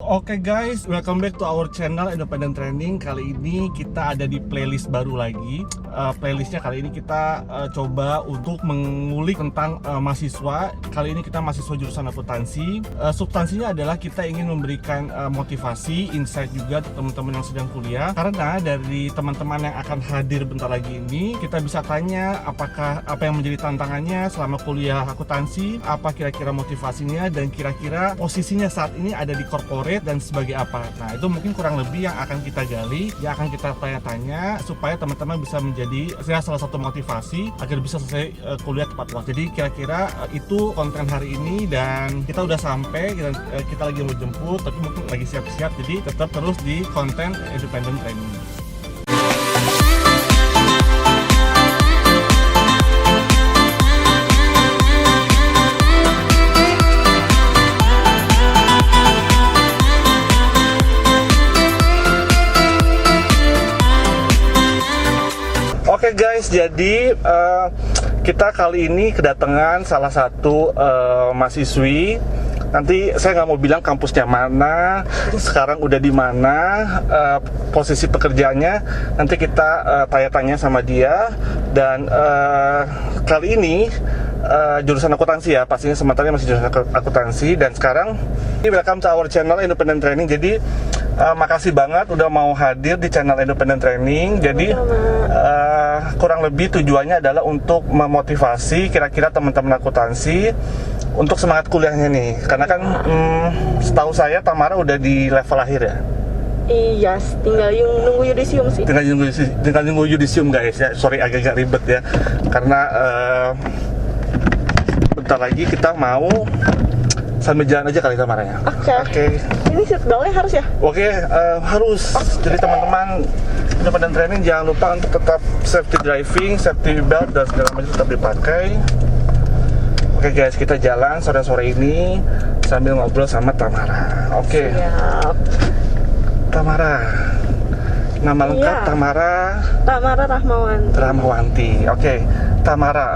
Oke guys, welcome back to our channel Independent Training. Kali ini kita ada di playlist baru lagi. Playlistnya kali ini kita coba untuk mengulik tentang mahasiswa. Kali ini kita mahasiswa jurusan akuntansi. Substansinya adalah kita ingin memberikan motivasi, insight juga untuk teman-teman yang sedang kuliah. Karena dari teman-teman yang akan hadir bentar lagi ini, kita bisa tanya apakah apa yang menjadi tantangannya selama kuliah akuntansi, apa kira-kira motivasinya, dan kira-kira posisinya saat ini ada di corporate dan sebagai apa. Nah, itu mungkin kurang lebih yang akan kita gali, yang akan kita tanya-tanya supaya teman-teman bisa menjadi salah satu motivasi agar bisa selesai kuliah tepat waktu. Jadi kira-kira itu konten hari ini, dan kita udah sampai, kita lagi mau jemput tapi mungkin lagi siap-siap, jadi tetap terus di konten Independent Training. Oke guys, jadi kita kali ini kedatangan salah satu mahasiswi. Nanti saya nggak mau bilang kampusnya mana, sekarang udah di mana, posisi pekerjaannya. Nanti kita tanya-tanya sama dia. Dan kali ini jurusan akuntansi ya, pastinya sementara masih jurusan akuntansi. Dan sekarang ini welcome to our channel Independent Training. Jadi makasih banget udah mau hadir di channel Independent Training. Jadi kurang lebih tujuannya adalah untuk memotivasi kira-kira teman-teman akuntansi untuk semangat kuliahnya nih. Karena kan setahu saya Tamara udah di level akhir ya. Iya, tinggal nunggu yudisium sih. Tinggal nunggu yudisium guys ya. Sorry agak ribet ya. Karena bentar lagi kita mau sambil jalan aja kali Tamara ya. Oke. Ini seatbeltnya harus ya? Oke, harus. Jadi teman-teman Independent Training jangan lupa untuk tetap safety driving, safety belt dan segala macam tetap dipakai. Oke guys, kita jalan sore-sore ini sambil ngobrol sama Tamara. Oke. Siap. Tamara. Nama lengkap Iya. Tamara Rahmawanti. Oke. Tamara,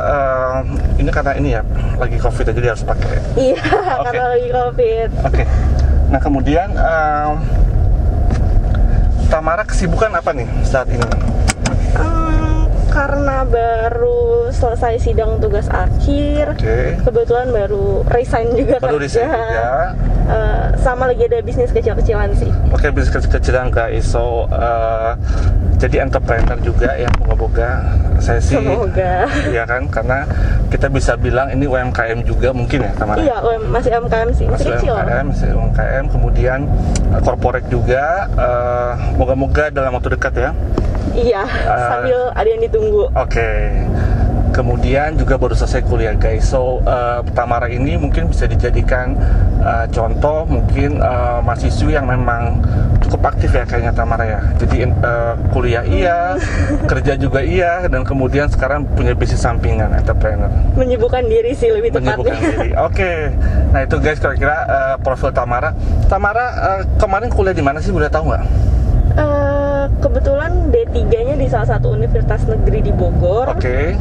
ini karena ini ya lagi COVID aja jadi harus pakai. Iya, Oke. karena lagi COVID. Oke. Nah, kemudian Tamara kesibukan apa nih saat ini? Karena baru selesai sidang tugas akhir, kebetulan baru resign juga kerja. Sama lagi ada bisnis kecil-kecilan sih. Oke, bisnis kecil-kecilan guys. So, jadi entrepreneur juga ya, moga-moga saya sih. Semoga. Iya kan, karena kita bisa bilang ini UMKM juga mungkin ya, Tamara. Iya, masih UMKM sih, masih kecil. Masih UMKM, kemudian corporate juga. Moga-moga dalam waktu dekat ya. Iya, sambil ada yang ditunggu. Oke. Kemudian juga baru selesai kuliah guys. So Tamara ini mungkin bisa dijadikan contoh mungkin mahasiswi yang memang cukup aktif ya kayaknya Tamara ya. Jadi kuliah iya, kerja juga iya, dan kemudian sekarang punya bisnis sampingan, entrepreneur. Menyibukkan diri sih lebih tepatnya. Oke. Nah itu guys kira-kira profil Tamara. Tamara kemarin kuliah di mana sih, boleh tahu nggak? Kebetulan D3-nya di salah satu universitas negeri di Bogor. Oke.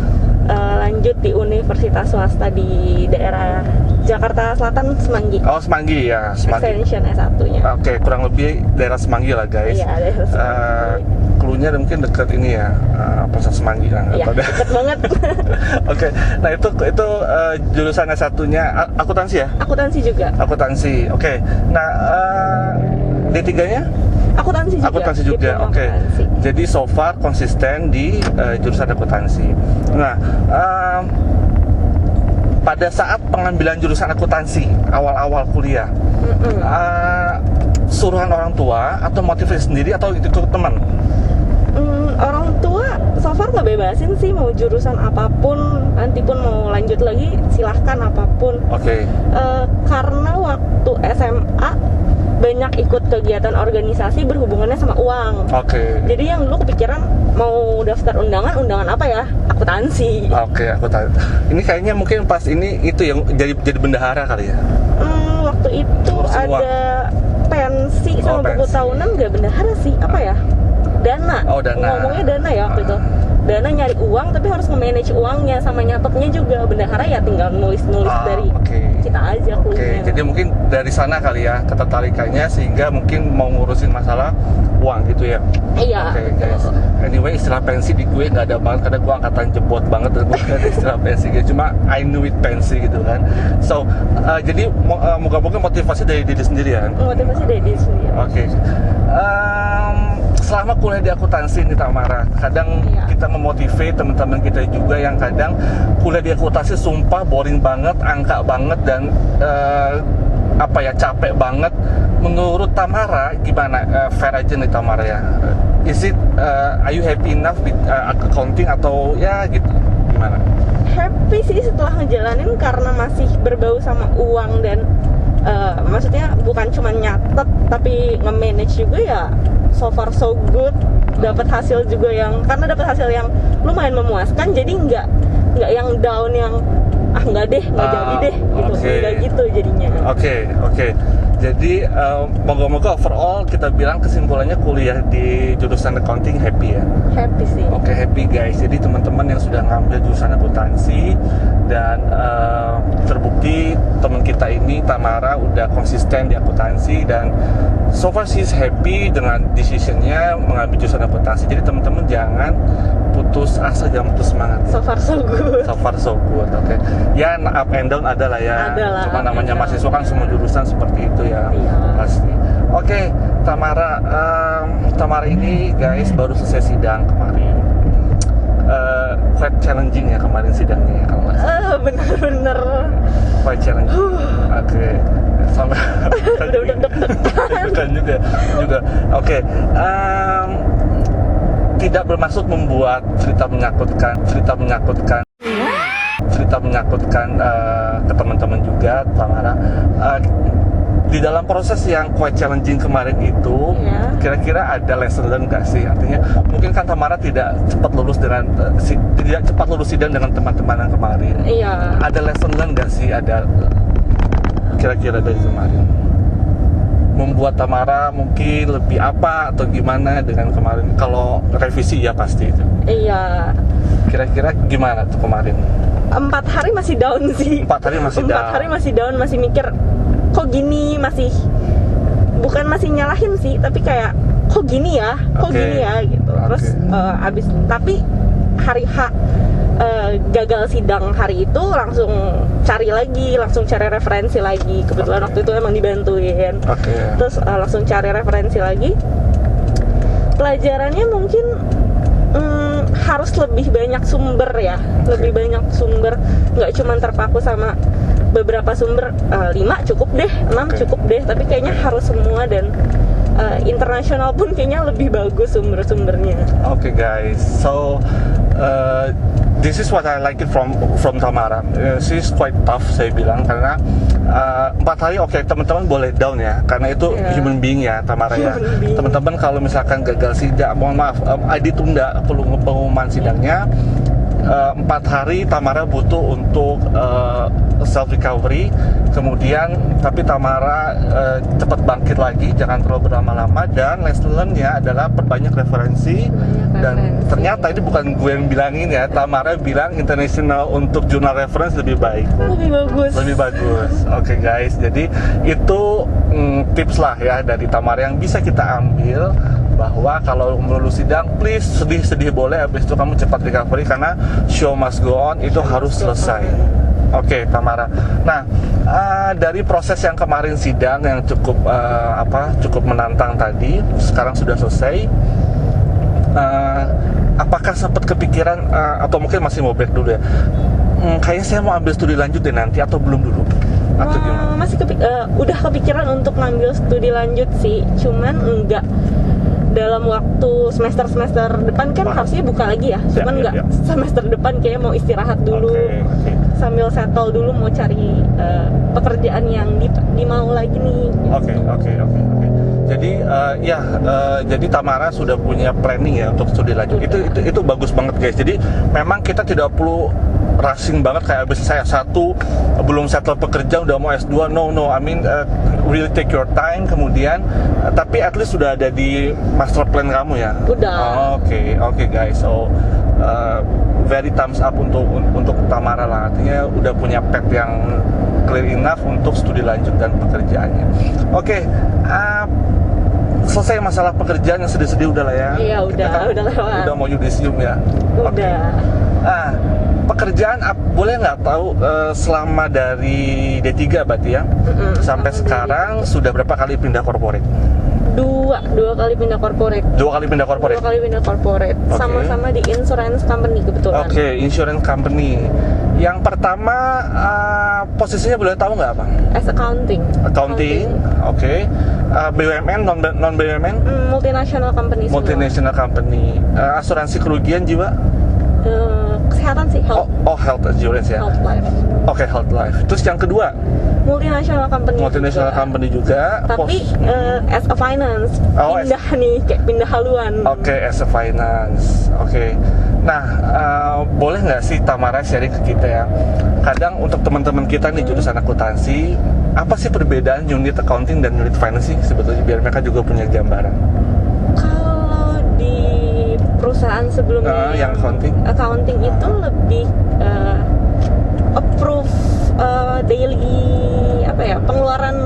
Lanjut di universitas swasta di daerah Jakarta Selatan, Semanggi. Oh, Semanggi ya, Semanggi. Extension S1-nya. Oke, kurang lebih daerah Semanggi lah guys. Iya, daerah Semanggi. Klunya mungkin dekat ini ya, Pasar Semanggi lah. Iya, dekat banget. Oke, nah itu jurusan S1-nya akuntansi ya? Akuntansi juga. Akuntansi, oke. Nah, D3-nya? Akuntansi juga. Oke. Jadi so far konsisten di jurusan akuntansi. Nah, pada saat pengambilan jurusan akuntansi awal-awal kuliah, suruhan orang tua atau motivasi sendiri atau ikut teman? Orang tua so far ngebebasin sih, mau jurusan apapun, nanti pun mau lanjut lagi silahkan apapun. Oke. Karena waktu SMA banyak ikut kegiatan organisasi berhubungannya sama uang. Oke. Jadi yang dulu kepikiran mau daftar undangan apa ya? Akuntansi. Oke, akuntansi. Ini kayaknya mungkin pas ini itu yang jadi bendahara kali ya? Waktu itu ada pensi sama buku tahunan, nggak bendahara sih, apa ya? Dana. Ngomongnya dana ya waktu itu. Dana nyari uang tapi harus nge-manage uangnya sama nyatetnya juga. Bendahara ya tinggal nulis-nulis dari kita aja cluenya. Jadi mungkin dari sana kali ya ketertarikannya sehingga mungkin mau ngurusin masalah uang gitu ya. Iya. Oke, guys. Anyway, istilah pensi di gue nggak ada banget karena gue angkatan jebot banget dan gue nggak ada istilah pensi gitu. Cuma I knew it pensi gitu kan. So jadi moga-moga motivasi dari diri sendiri ya. Motivasi dari diri sendiri. Oke. Selama kuliah di akuntansi nih Tamara, kadang kita memotivate teman-teman kita juga yang kadang kuliah di akuntansi sumpah boring banget, angka banget dan capek banget. Menurut Tamara gimana? Fair aja nih Tamara ya. Is it are you happy enough with accounting atau ya gitu? Gimana? Happy sih setelah ngejalanin karena masih berbau sama uang dan maksudnya bukan cuma nyatet tapi nge-manage juga ya. So far so good, dapat hasil juga yang karena dapat hasil yang lumayan memuaskan, jadi nggak yang down yang nggak jadi deh gitu, nggak gitu jadinya. Oke. Jadi moga-moga overall kita bilang kesimpulannya kuliah di jurusan accounting happy ya. Happy sih. Oke, happy guys. Jadi teman-teman yang sudah ngambil jurusan akuntansi dan terbukti teman kita ini Tamara udah konsisten di akuntansi dan so far she's happy dengan decisionnya mengambil jurusan akuntansi. Jadi teman-teman jangan putus asa, jangan putus semangat. So far so good. So far so good. Oke. Ya up and down ada lah ya. Adalah, cuma namanya mahasiswa kan semua jurusan seperti itu ya. Iya. Pasti. Oke, Tamara ini guys baru selesai sidang kemarin. Quite challenging ya kemarin sidangnya ya kalau nggak salah. Bener-bener. Quite challenging. Oke. Sama. Bukan juga. Oke. Tidak bermaksud membuat cerita menyakutkan ke teman-teman juga Tamara. Di dalam proses yang quite challenging kemarin itu, kira-kira ada lesson learned nggak sih? Artinya mungkin kan Tamara tidak cepat lulus sidang dengan teman-teman yang kemarin. Iya. Ada lesson learned nggak sih? Ada kira-kira dari kemarin? Membuat Tamara mungkin lebih apa atau gimana dengan kemarin? Kalau revisi ya pasti itu. Iya. Kira-kira gimana tuh kemarin? 4 hari masih down sih. 4 hari masih down. Masih mikir kok gini, bukan masih nyalahin sih, tapi kayak kok gini ya gitu. Terus abis tapi hari H gagal sidang hari itu langsung cari referensi lagi. Kebetulan waktu itu emang dibantuin. Terus langsung cari referensi lagi. Pelajarannya mungkin harus lebih banyak sumber ya, lebih banyak sumber, nggak cuma terpaku sama beberapa sumber. 5 cukup deh, 6 cukup deh, tapi kayaknya harus semua dan internasional pun kayaknya lebih bagus sumber-sumbernya. Oke guys, so this is what I like it from Tamara. She's quite tough saya bilang karena 4 hari teman-teman boleh down ya karena itu human being ya Tamara ya. Teman-teman kalau misalkan gagal sidang, mohon maaf, ditunda pengumuman sidangnya. 4 hari Tamara butuh untuk self recovery, kemudian tapi Tamara cepat bangkit lagi, jangan terlalu berlama-lama, dan lesson learn-nya adalah perbanyak referensi. Dan ternyata ini bukan gue yang bilangin ya, Tamara bilang international untuk jurnal reference lebih baik, lebih bagus. Oke guys, jadi itu tips lah ya dari Tamara yang bisa kita ambil, bahwa kalau melulus sidang, please sedih boleh, habis itu kamu cepat recovery karena show must go on, itu harus selesai. Oke, Tamara. Nah, dari proses yang kemarin sidang yang cukup menantang tadi, sekarang sudah selesai. Apakah sempat kepikiran atau mungkin masih mau break dulu ya? Kayaknya saya mau ambil studi lanjut deh nanti, atau belum dulu? Atau gimana? Masih udah kepikiran untuk ngambil studi lanjut sih, cuman enggak dalam waktu semester depan kan harusnya buka lagi ya, cuman enggak semester depan, kayak mau istirahat dulu. Sambil settle dulu, mau cari pekerjaan yang dimau lagi nih. Oke. Jadi jadi Tamara sudah punya planning ya untuk studi lanjut. Itu bagus banget guys. Jadi memang kita tidak perlu rushing banget kayak abis saya belum settle pekerjaan udah mau S2. No, I mean really take your time, kemudian tapi at least sudah ada di master plan kamu ya. Udah. Oke guys, so very thumbs up untuk Tamara lah, artinya udah punya path yang clear enough untuk studi lanjut dan pekerjaannya. Oke, selesai masalah pekerjaan yang sedih-sedih udah lah ya. Iya, udah lewat. Udah mau yudisium ya. Udah. Pekerjaan boleh nggak tahu selama dari D3 berarti ya sampai sekarang sudah berapa kali pindah corporate? Dua kali pindah corporate. Dua kali pindah corporate. Okay. Sama-sama di insurance company kebetulan. Oke, insurance company. Yang pertama posisinya boleh tahu nggak apa? As accounting. Oke. BUMN, non BUMN? Multinational company. Multinational company. Asuransi kerugian jiwa? Kesehatan sih, health. Health insurance ya. Health life. Oke, health life. Terus yang kedua? Multinational company juga. Tapi as a finance. Pindah nih, kayak pindah haluan. Oke, as a finance. Oke. Nah, boleh nggak sih Tamara sharing ke kita ya? Kadang untuk teman-teman kita nih jurusan akuntansi, apa sih perbedaan unit accounting dan unit finance sih sebetulnya, biar mereka juga punya gambaran? Kalau di perusahaan sebelumnya yang accounting itu lebih approve daily pengeluaran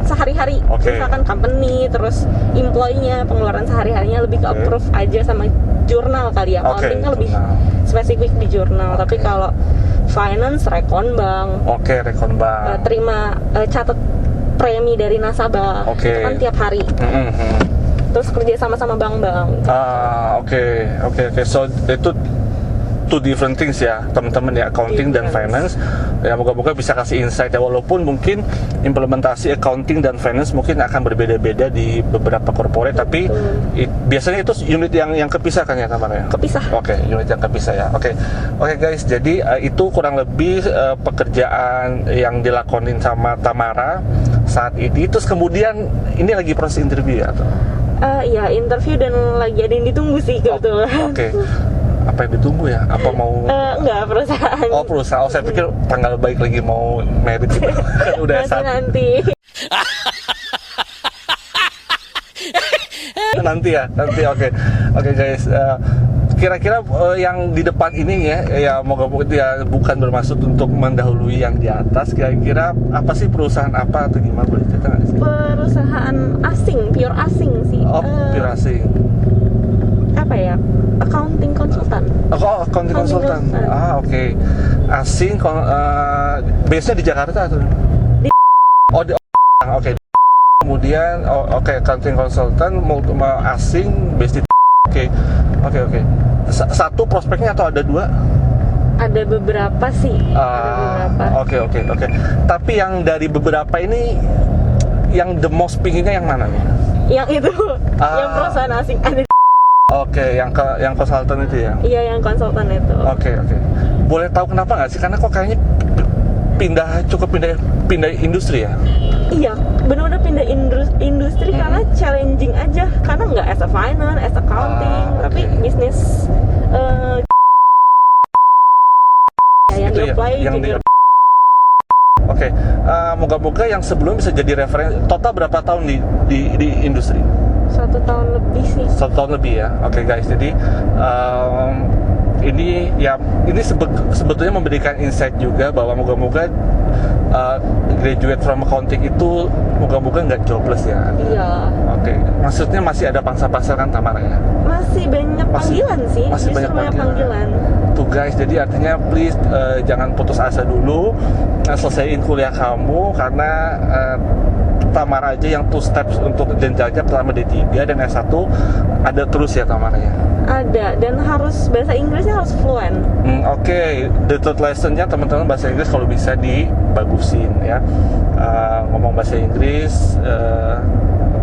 sehari-hari. Misalkan company, terus employee-nya pengeluaran sehari-harinya lebih ke approve aja sama jurnal kali ya. Accounting kan lebih spesifik di jurnal. Tapi kalau finance rekon bank. Rekon bank. Terima catat premi dari nasabah. Itu kan tiap hari. Terus kerja sama bank-bank. Oke. So itu two different things ya teman-teman ya, accounting dan finance. Ya moga-moga bisa kasih insight ya, walaupun mungkin implementasi accounting dan finance mungkin akan berbeda-beda di beberapa corporate, tapi biasanya itu unit yang kepisah kan ya Tamara ya? Kepisah. Unit yang kepisah ya. Oke guys, jadi itu kurang lebih pekerjaan yang dilakonin sama Tamara saat ini. Terus kemudian ini lagi proses interview ya atau? Iya, interview dan lagi ada yang ditunggu sih kebetulan. Oke. Apa yang ditunggu ya? Apa mau? Enggak, perusahaan. Perusahaan. Saya pikir tanggal baik lagi mau merit gitu. Udah nanti. Nanti. Oke guys. Kira-kira yang di depan ini ya moga-moga itu ya bukan bermaksud untuk mendahului yang di atas. Kira-kira apa sih perusahaan apa atau gimana, boleh cerita nggak sih? Perusahaan asing, pure asing sih. Pure asing. Apa ya? Accounting konsultan. Accounting konsultan. Oke. Asing, base-nya di Jakarta atau? Oke. Kemudian accounting konsultan asing base di. Oke. Satu prospeknya atau ada dua? Ada beberapa sih. Oke. Tapi yang dari beberapa ini, yang the most pinginnya yang mana nih? Yang itu, yang perusahaan asing ada. Yang konsultan itu ya? Iya, yang konsultan itu. Oke. Boleh tahu kenapa nggak sih? Karena kok kayaknya cukup pindah industri ya? Iya, benar-benar pindah industri karena challenging aja. Karena nggak as a finance, as accounting, tapi bisnis yang di-apply junior. Oke, moga-moga yang sebelum bisa jadi referensi. Total berapa tahun di industri? 1 tahun lebih sih. 1 tahun lebih ya. Oke guys, jadi ini sebetulnya memberikan insight juga bahwa moga-moga graduate from accounting itu moga-moga nggak jobless ya. Iya. Oke. Maksudnya masih ada pangsa pasar kan Tamara ya? Masih banyak panggilan sih. Masih banyak panggilan. Tuh guys, jadi artinya please jangan putus asa dulu. Selesaiin kuliah kamu karena Tamara aja yang 2 steps untuk jenjangnya pertama D3 dan S1 ada terus ya Tamara ya? Ada, dan harus bahasa Inggrisnya harus fluent. Oke. The third lesson-nya teman-teman bahasa Inggris kalau bisa dibagusin ya. Ngomong bahasa Inggris,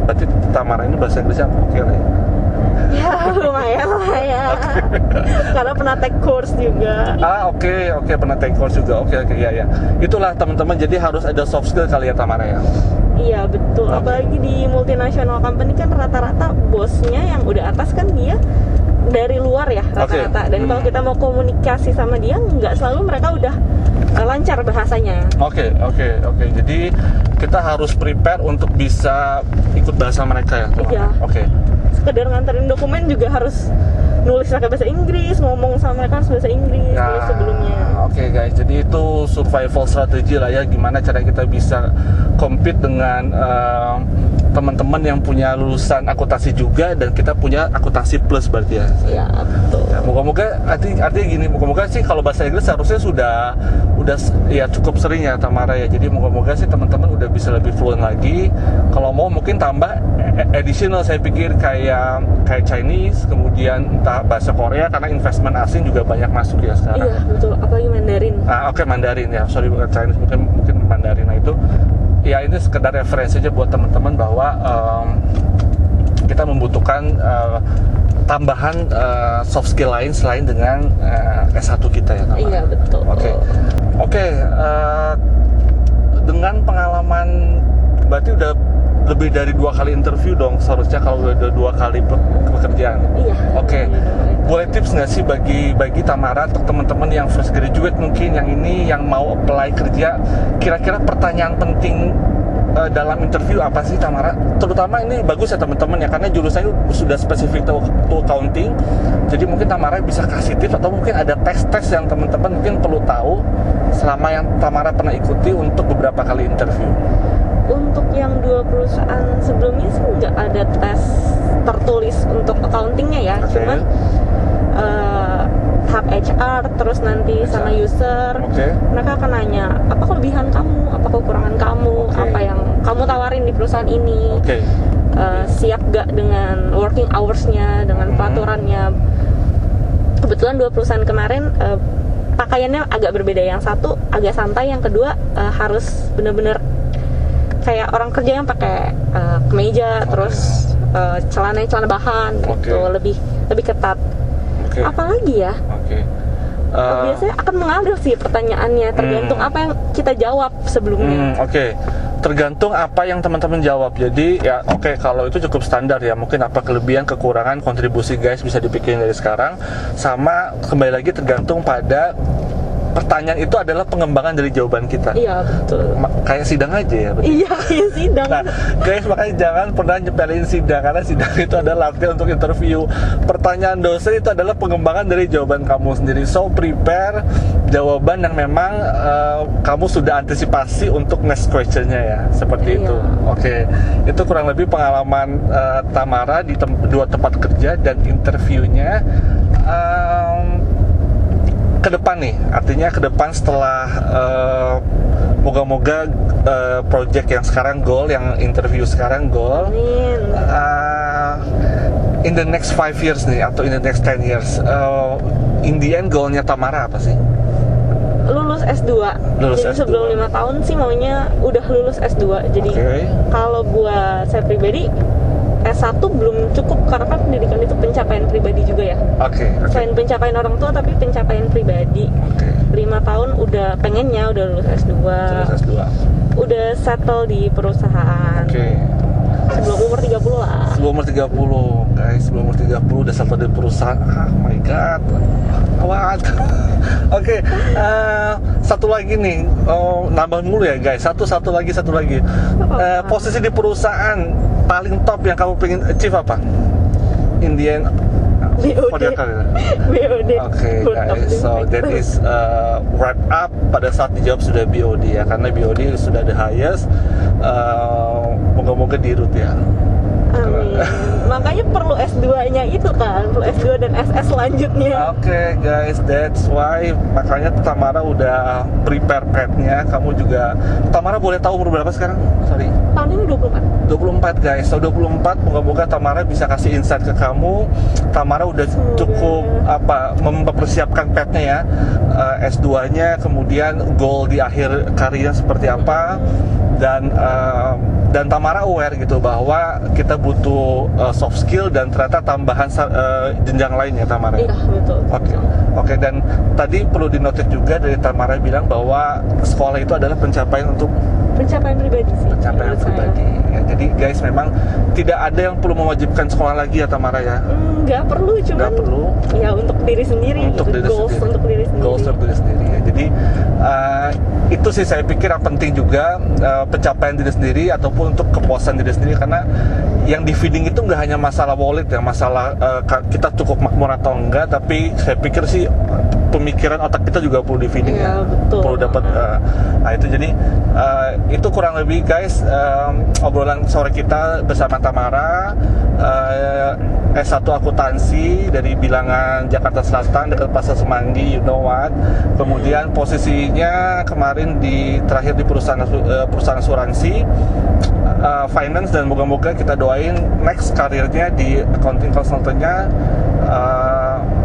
berarti Tamara ini bahasa Inggrisnya oke lah ya? Ya lumayan lah ya. Karena pernah take course juga. Oke, pernah take course juga. Oke, ya. Itulah teman-teman, jadi harus ada soft skill kali ya Tamara ya? Iya betul, apalagi di multinational company kan rata-rata bosnya yang udah atas kan dia dari luar ya rata-rata. Dan kalau kita mau komunikasi sama dia, nggak selalu mereka udah lancar bahasanya. Oke. Jadi kita harus prepare untuk bisa ikut bahasa mereka ya. Iya. Oke. Sekedar nganterin dokumen juga harus nulis pakai bahasa Inggris, ngomong sama mereka harus bahasa Inggris dari sebelumnya. Oke guys, jadi itu survival strategy lah ya, gimana cara kita bisa compete dengan teman-teman yang punya lulusan akuntansi juga, dan kita punya akuntansi plus berarti ya. Iya, betul. Ya, moga-moga artinya gini, moga-moga sih kalau bahasa Inggris harusnya sudah ya cukup sering ya Tamara ya. Jadi moga-moga sih teman-teman udah bisa lebih fluent lagi. Kalau mau mungkin tambah additional, saya pikir kayak Chinese, kemudian entah bahasa Korea, karena investment asing juga banyak masuk ya sekarang. Iya, betul. Apalagi Mandarin. Oke, Mandarin ya. Sorry, bukan Chinese, mungkin Mandarin. Nah itu ya, ini sekedar referensi aja buat teman-teman bahwa kita membutuhkan tambahan soft skill lain selain dengan S1 kita ya, Tamara. Iya, betul. Oke, dengan pengalaman berarti udah lebih dari 2 kali interview dong seharusnya kalau udah 2 kali pekerjaan. Iya. Oke. Boleh tips nggak sih bagi Tamara untuk teman-teman yang fresh graduate mungkin yang mau apply kerja, kira-kira pertanyaan penting dalam interview apa sih Tamara? Terutama ini bagus ya teman-teman ya, karena jurusannya sudah spesifik to accounting. Jadi mungkin Tamara bisa kasih tips, atau mungkin ada tes-tes yang teman-teman mungkin perlu tahu selama yang Tamara pernah ikuti untuk beberapa kali interview. Untuk yang 2 perusahaan sebelumnya sih nggak ada tes tertulis untuk accountingnya ya, cuman tahap HR, terus nanti sama user, mereka akan nanya apa kelebihan kamu, apa kekurangan kamu, apa yang kamu tawarin di perusahaan ini, siap gak dengan working hours-nya, dengan peraturannya. Kebetulan 2 perusahaan kemarin pakaiannya agak berbeda, yang satu agak santai, yang kedua harus bener-bener kayak orang kerja yang pakai kemeja, terus celana bahan gitu, lebih ketat. Apalagi ya? Biasanya akan mengalir sih pertanyaannya, tergantung apa yang kita jawab sebelumnya. Tergantung apa yang teman-teman jawab. Jadi ya kalau itu cukup standar ya. Mungkin apa kelebihan, kekurangan, kontribusi guys bisa dipikirin dari sekarang. Sama kembali lagi tergantung pada pertanyaan itu adalah pengembangan dari jawaban kita. Iya, betul. Kayak sidang aja ya. Betul? Iya, kayak sidang. Nah, guys, makanya jangan pernah nyepelin sidang, karena sidang itu adalah latihan untuk interview. Pertanyaan dosen itu adalah pengembangan dari jawaban kamu sendiri. So, prepare jawaban yang memang kamu sudah antisipasi untuk next question-nya ya. Seperti itu. Itu kurang lebih pengalaman Tamara di 2 tempat kerja dan interviewnya. Ke depan nih, artinya ke depan setelah moga-moga project yang sekarang goal, yang interview sekarang goal, in the next 5 years nih, atau in the next 10 years, in the end goalnya Tamara apa sih? Lulus S2. Jadi sebelum 5 tahun sih maunya udah lulus S2. Jadi kalau buat saya pribadi, S1 belum cukup, karena kan pendidikan itu pencapaian pribadi juga ya. Selain pencapaian orang tua, tapi pencapaian pribadi. 5 tahun udah pengennya udah lulus S2. Udah settle di perusahaan. Sebelum umur 30 lah. Sebelum umur 30, guys. Sebelum umur 30 udah settle di perusahaan. My God. Awat. Satu lagi nih, nambah mulu ya guys. Satu lagi. Posisi di perusahaan paling top yang kamu pengen achieve apa? In the end, BOD. Guys, so that is wrap up. Pada saat dijawab sudah BOD ya, karena BOD sudah the highest. Moga-moga dirut ya. Amin. Makanya perlu S2-nya itu kan, perlu S2 dan SS selanjutnya. Guys, that's why makanya Tamara udah prepare pad-nya. Kamu juga, Tamara boleh tahu umur berapa sekarang? Sorry. Tahun ini 24 guys. So 24, moga-moga Tamara bisa kasih insight ke kamu. Tamara udah cukup mempersiapkan pad-nya ya, S2-nya, kemudian goal di akhir karirnya seperti apa. Dan Tamara aware gitu bahwa kita butuh soft skill dan ternyata tambahan jenjang lainnya Tamara. Iya, betul. Dan tadi perlu dinotit juga dari Tamara bilang bahwa sekolah itu adalah pencapaian untuk pencapaian pribadi sih. Pencapaian menurut saya. pribadi. Ya, jadi guys, memang tidak ada yang perlu mewajibkan sekolah lagi ya Tamara ya. Nggak perlu, cuman Nggak perlu. ya untuk diri sendiri Untuk gitu. diri Goals sendiri. untuk diri sendiri. Goals untuk diri sendiri ya. Jadi itu sih saya pikir yang penting juga, pencapaian diri sendiri ataupun untuk kepuasan diri sendiri, karena yang di feeding itu nggak hanya masalah wallet ya, masalah kita cukup makmur atau enggak, tapi saya pikir sih pemikiran otak kita juga perlu di feeding Iya, ya, betul. perlu dapat nah itu. Jadi itu kurang lebih guys obrolan sore kita bersama Tamara, S1 akuntansi dari bilangan Jakarta Selatan dekat Pasar Semanggi, you know what. Kemudian posisinya kemarin terakhir di perusahaan asuransi, finance, dan moga-moga kita doain next karirnya di accounting consultant-nya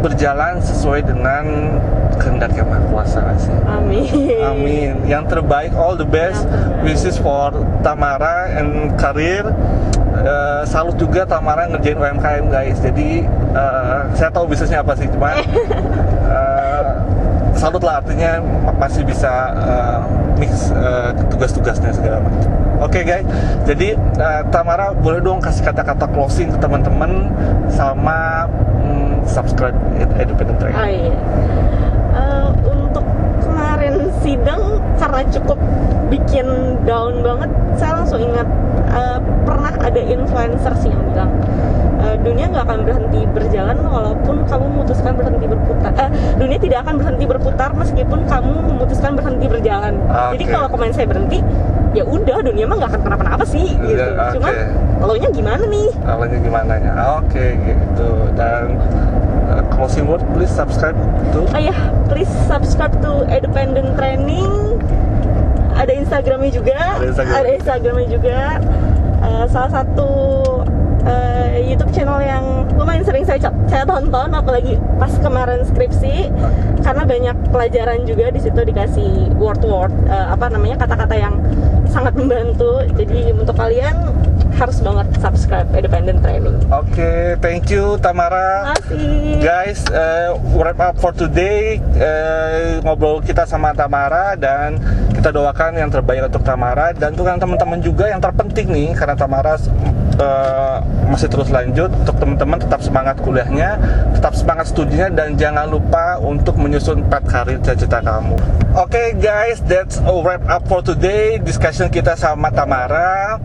berjalan sesuai dengan kehendak yang Maha Kuasa sih. Amin. Amin. Yang terbaik, all the best wishes for Tamara and karir. Salut juga Tamara ngerjain UMKM guys. Jadi saya tahu bisnisnya apa sih, cuman salut lah, artinya masih bisa mix tugas-tugasnya segala macam. Oke guys, jadi Tamara boleh dong kasih kata-kata closing ke teman-teman sama subscribe Independent Training. Iya. Untuk kemarin sidang karena cukup bikin down banget, saya langsung ingat pernah ada influencer sih yang bilang dunia nggak akan berhenti berjalan walaupun kamu memutuskan berhenti berputar. Dunia tidak akan berhenti berputar meskipun kamu memutuskan berhenti berjalan. Jadi Oke. kalau kemarin saya berhenti, ya udah dunia mah nggak akan kenapa-napa sih gitu. Oke. Cuman elonya gimana nih? Awalnya gimana ya? Oke, gitu. Dan closing word, please subscribe to Iya, please subscribe to Independent Training. Ada Instagramnya juga. Ada Instagramnya juga. Salah satu YouTube channel yang lumayan sering saya tonton, apalagi pas kemarin skripsi, karena banyak pelajaran juga di situ, dikasih word kata-kata yang sangat membantu. Jadi untuk kalian harus banget subscribe Independent Training. Oke, thank you Tamara. Makasih. Guys, wrap up for today, ngobrol kita sama Tamara, dan kita doakan yang terbaik untuk Tamara dan untuk teman-teman juga. Yang terpenting nih, karena Tamara masih terus lanjut, untuk teman-teman tetap semangat kuliahnya, tetap semangat studinya, dan jangan lupa untuk menyusun path karir cita-cita kamu. Oke guys, that's a wrap up for today discussion kita sama Tamara.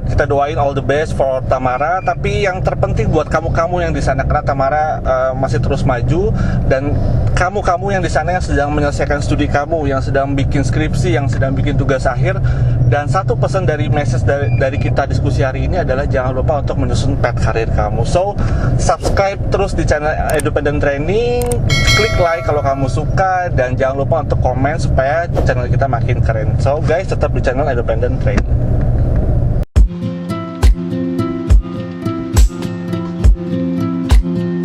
Kita doain all the best for Tamara, tapi yang terpenting buat kamu-kamu yang di sana, karena Tamara masih terus maju, dan kamu-kamu yang di sana yang sedang menyelesaikan studi kamu, yang sedang bikin skripsi, yang sedang bikin tugas akhir. Dan satu pesan dari message dari kita diskusi hari ini adalah jangan lupa untuk menyusun path karir kamu. So, subscribe terus di channel Independent Training, klik like kalau kamu suka, dan jangan lupa untuk komen supaya channel kita makin keren. So guys, tetap di channel Independent Training.